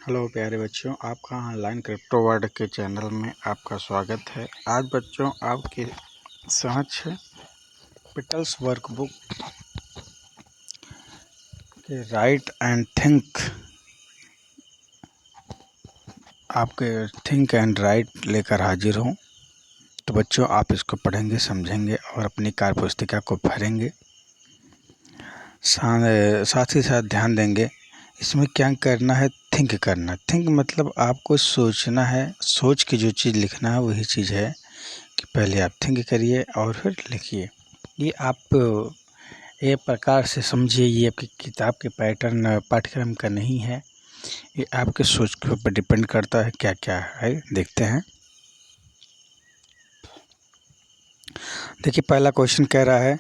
Hello प्यारे बच्चों, आपका ऑनलाइन क्रिप्टो वर्ल्ड के चैनल में आपका स्वागत है। आज बच्चों आपके समक्ष पिटल्स वर्कबुक के राइट एंड थिंक आपके थिंक एंड राइट लेकर हाजिर हूँ। तो बच्चों आप इसको पढ़ेंगे, समझेंगे और अपनी कार्य पुस्तिका को भरेंगे। साथ ही साथ ध्यान देंगे इसमें क्या करना है, थिंक करना। थिंक मतलब आपको सोचना है, सोच के जो चीज़ लिखना है वही चीज़ है कि पहले आप थिंक करिए और फिर लिखिए। ये आप ये प्रकार से समझिए, ये आपकी किताब के पैटर्न पाठ्यक्रम का नहीं है, ये आपके सोच के ऊपर डिपेंड करता है क्या क्या है। देखते हैं। देखिए पहला क्वेश्चन कह रहा है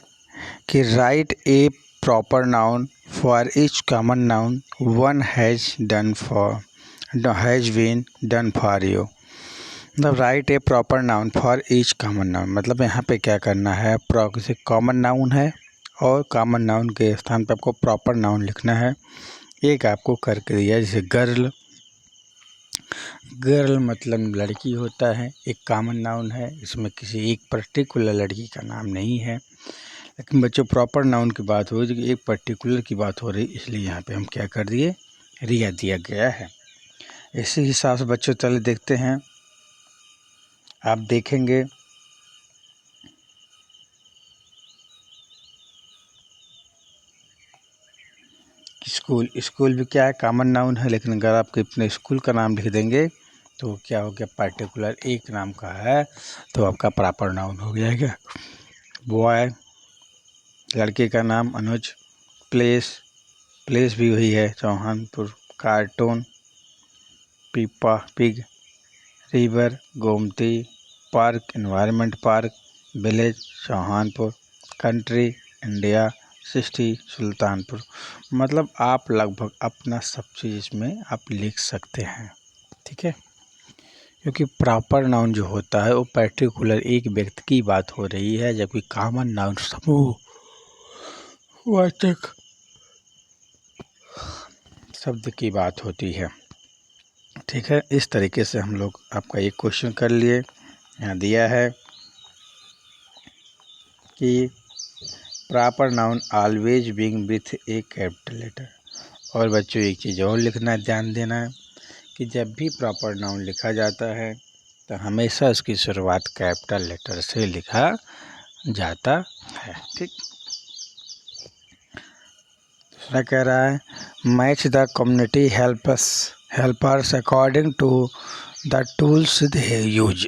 कि write a proper noun for each common noun one has been done for you. मतलब write a proper noun for each common noun, मतलब यहाँ पे क्या करना है, किसी कॉमन नाउन है और कॉमन नाउन के स्थान पे आपको प्रॉपर नाउन लिखना है। एक आपको करके दिया, जैसे गर्ल, गर्ल मतलब लड़की होता है, एक कॉमन नाउन है, इसमें किसी एक पर्टिकुलर लड़की का नाम नहीं है। लेकिन बच्चों प्रॉपर नाउन की बात हो रही है, एक पर्टिकुलर की बात हो रही, इसलिए यहाँ पे हम क्या कर दिए, रिया दिया गया है। इसी हिसाब से बच्चों चले देखते हैं। आप देखेंगे स्कूल, स्कूल भी क्या है, कॉमन नाउन है, लेकिन अगर आप अपने स्कूल का नाम लिख देंगे तो क्या हो गया, पर्टिकुलर एक नाम का है तो आपका प्रॉपर नाउन हो गया क्या। बॉय, लड़के का नाम अनुज, प्लेस, प्लेस भी वही है चौहानपुर, कार्टून, पीपा pig, river Gomti, park environment park, village Chauhanpur, country India, city Sultanpur. मतलब आप लगभग अपना सब चीज़ इसमें आप लिख सकते हैं, ठीक है। क्योंकि प्रॉपर नाउन जो होता है वो पर्टिकुलर एक व्यक्ति की बात हो रही है, जबकि कॉमन नाउन समूह वाचक शब्द की बात होती है, ठीक है। इस तरीके से हम लोग आपका एक क्वेश्चन कर लिए। यहाँ दिया है कि proper noun always being with a capital letter. और बच्चों एक चीज़ और लिखना, ध्यान देना है कि जब भी प्रॉपर नाउन लिखा जाता है तो हमेशा उसकी शुरुआत कैपिटल लेटर से लिखा जाता है, ठीक। दूसरा कह रहा है match the community helpers according to the tools they use.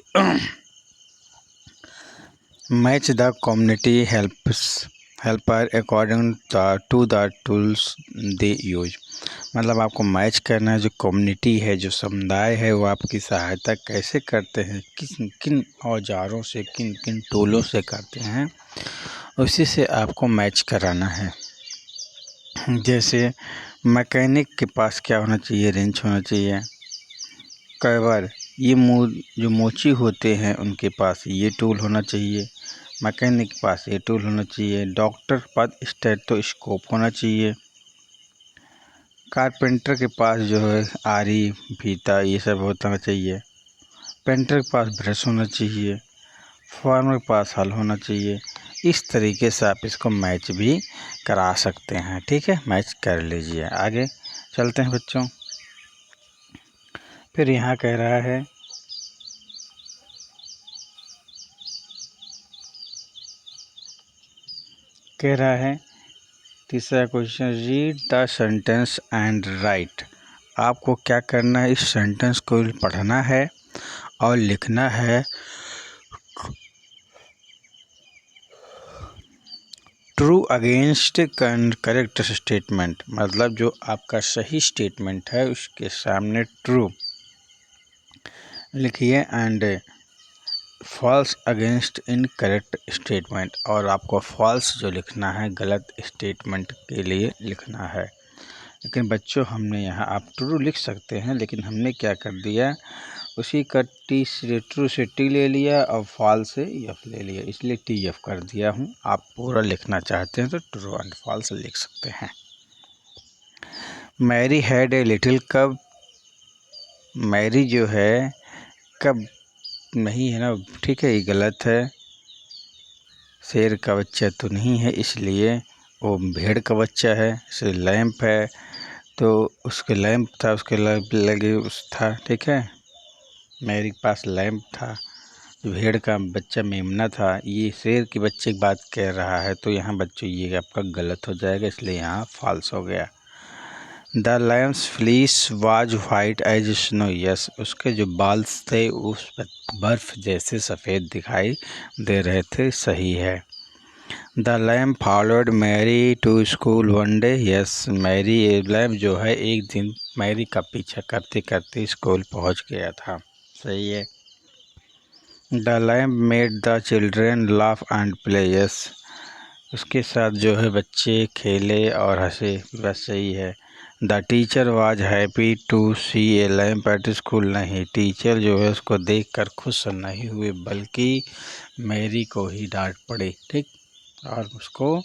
Match the community helper according to the tools they use. मतलब आपको मैच करना है, जो कम्युनिटी है, जो समुदाय है, वो आपकी सहायता कैसे करते हैं, किन किन औजारों से, किन किन टूलों से करते हैं, उसी से आपको मैच कराना है। जैसे मैकेनिक के पास क्या होना चाहिए, रेंच होना चाहिए। कई बार ये जो मोची होते हैं उनके पास ये टूल होना चाहिए, मैकेनिक के पास ये टूल होना चाहिए, डॉक्टर के पास स्टेथोस्कोप होना चाहिए, कारपेंटर के पास जो है आरी फीता ये सब होना चाहिए, पेंटर के पास ब्रश होना चाहिए, फार्मर के पास हल होना चाहिए। इस तरीके से आप इसको मैच भी करा सकते हैं, ठीक है। मैच कर लीजिए। आगे चलते हैं बच्चों। फिर यहाँ कह रहा है तीसरा question, read the sentence and right. आपको क्या करना है, इस सेंटेंस को पढ़ना है और लिखना है। ट्रू अगेंस्ट करेक्ट स्टेटमेंट, मतलब जो आपका सही स्टेटमेंट है उसके सामने ट्रू लिखिए and false against incorrect statement, और आपको फॉल्स जो लिखना है गलत स्टेटमेंट के लिए लिखना है। लेकिन बच्चों हमने यहाँ, आप ट्रू लिख सकते हैं, लेकिन हमने क्या कर दिया, उसी का टी से ट्रू से टी ले लिया और फॉल्स से एफ ले लिया, इसलिए टी एफ कर दिया हूँ। आप पूरा लिखना चाहते हैं तो ट्रू एंड फॉल्स लिख सकते हैं। मैरी हैड ए लिटिल कब, मैरी जो है कब नहीं है ना, ठीक है, ये गलत है। शेर का बच्चा तो नहीं है, इसलिए वो भेड़ का बच्चा है। इसे लैंप है तो उसके लैंप था, उसके लगे उस था, ठीक है। मैरी के पास लैंप था। भेड़ का बच्चा मेमना था। ये शेर के बच्चे की बात कह रहा है, तो यहाँ बच्चों ये आपका गलत हो जाएगा, इसलिए यहाँ फॉल्स हो गया। The lamb's fleece was white as snow, yes, उसके जो बाल्स थे उस बर्फ जैसे सफ़ेद दिखाई दे रहे थे, सही है। The lamp followed Mary to school one day, yes, Mary lamp जो है एक दिन मैरी का पीछा करते करते स्कूल पहुंच गया था, सही है। The lamp made the children laugh and play, yes, उसके साथ जो है बच्चे खेले और हंसे, बस सही है। The teacher was happy to see a lamp at school, नहीं, टीचर जो है उसको देखकर खुश नहीं हुए बल्कि मैरी को ही डांट पड़ी, ठीक, और उसको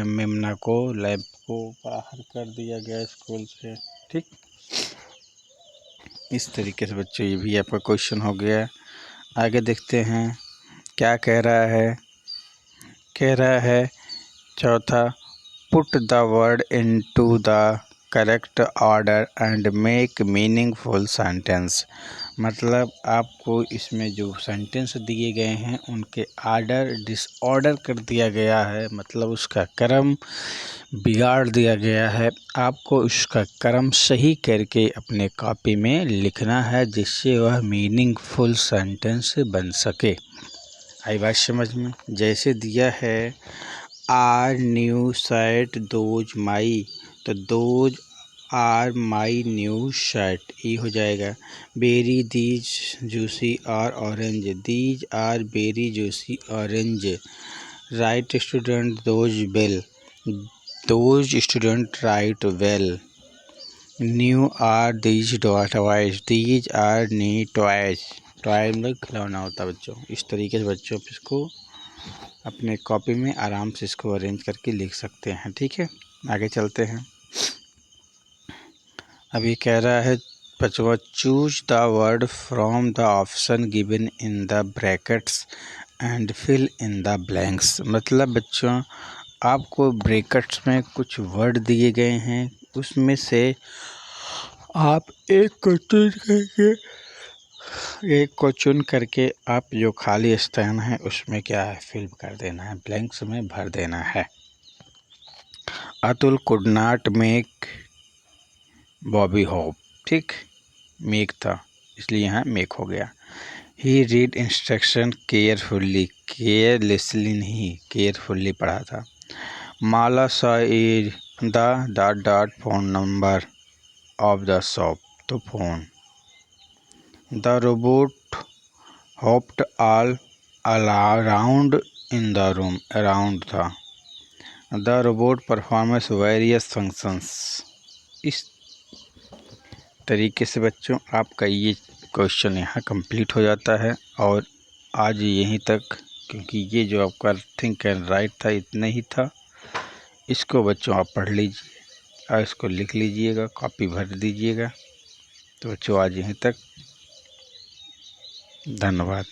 मेमना को लैम्प को बाहर कर दिया गया स्कूल से, ठीक। इस तरीके से बच्चों ये भी आपका क्वेश्चन हो गया। आगे देखते हैं क्या कह रहा है। कह रहा है चौथा, put the word into the correct order and make meaningful sentence, मतलब आपको इसमें जो सेंटेंस दिए गए हैं उनके ऑर्डर डिसऑर्डर कर दिया गया है, मतलब उसका क्रम बिगाड़ दिया गया है। आपको उसका क्रम सही करके अपने कॉपी में लिखना है, जिससे वह मीनिंगफुल सेंटेंस बन सके। आई बात समझ में? जैसे दिया है are new shirt those my, तो those are my new shirt, ये हो जाएगा। Berry these juicy are orange, these are berry juicy orange. Write student those bell, those student write well. New are these toys, these are new toys, toy मतलब खिलौना होता है बच्चों। इस तरीके से बच्चों इसको अपने कॉपी में आराम से इसको अरेंज करके लिख सकते हैं, ठीक है। आगे चलते हैं। अभी कह रहा है बच्चों, choose the word from the option given in the brackets and fill in the blanks, मतलब बच्चों आपको ब्रैकेट्स में कुछ वर्ड दिए गए हैं, उसमें से आप एक को चुन करके आप जो खाली स्थान है उसमें क्या है फिल कर देना है, ब्लैंक्स में भर देना है। Atul could not make Bobby hop, ठीक, मेक था इसलिए यहाँ मेक हो गया। He read instruction carefully, carelessly नहीं, केयरफुल्ली पढ़ा था। Mala saw the dot dot phone number of the shop, तो phone. The robot hopped all around in the room, around था। The robot performance various functions. इस तरीके से बच्चों आपका ये क्वेश्चन यहाँ कंप्लीट हो जाता है। और आज यहीं तक, क्योंकि ये जो आपका थिंक एंड राइट था इतना ही था। इसको बच्चों आप पढ़ लीजिए और इसको लिख लीजिएगा, कॉपी भर दीजिएगा। तो बच्चों आज यहीं तक, धन्यवाद।